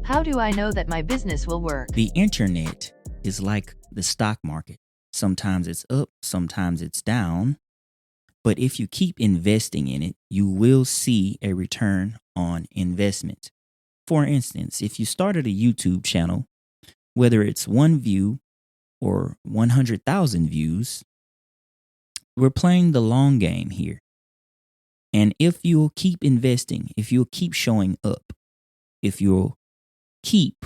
How do I know that my business will work? The internet is like the stock market. Sometimes it's up, sometimes it's down. But if you keep investing in it, you will see a return on investment. For instance, if you started a YouTube channel, whether it's one view or 100,000 views, we're playing the long game here. And if you'll keep investing, if you'll keep showing up, if you'll keep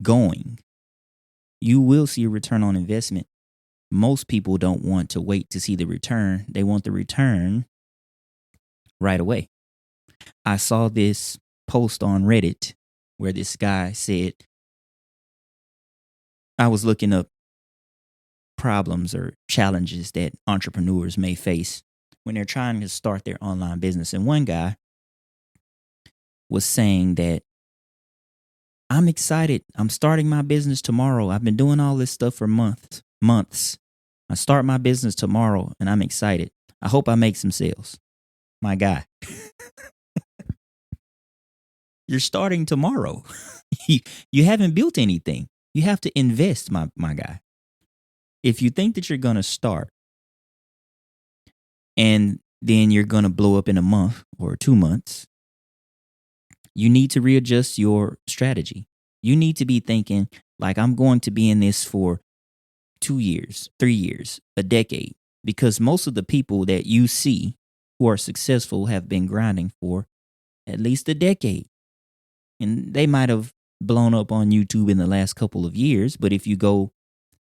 going, you will see a return on investment. Most people don't want to wait to see the return. They want the return right away. I saw this post on Reddit where this guy said, I was looking up problems or challenges that entrepreneurs may face when they're trying to start their online business. And one guy was saying that I'm excited. I'm starting my business tomorrow. I've been doing all this stuff for months. I start my business tomorrow and I'm excited. I hope I make some sales. My guy, you're starting tomorrow. You haven't built anything. You have to invest, my guy. If you think that you're going to start and then you're going to blow up in a month or 2 months, you need to readjust your strategy. You need to be thinking like, I'm going to be in this for 2 years, 3 years, a decade, because most of the people that you see who are successful have been grinding for at least a decade. And they might have blown up on YouTube in the last couple of years, but if you go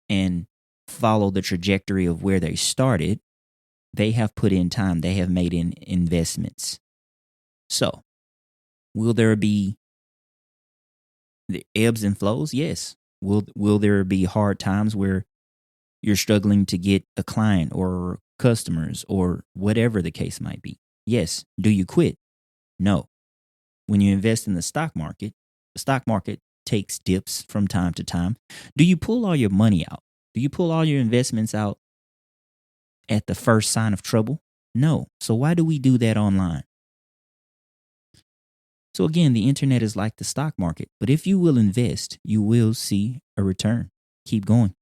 and follow the trajectory of where they started, they have put in time, they have made in investments. So, will there be the ebbs and flows? Yes. Will there be hard times where you're struggling to get a client or customers or whatever the case might be? Yes. Do you quit? No. When you invest in the stock market takes dips from time to time. Do you pull all your money out? Do you pull all your investments out at the first sign of trouble? No. So why do we do that online? So again, the internet is like the stock market, but if you will invest, you will see a return. Keep going.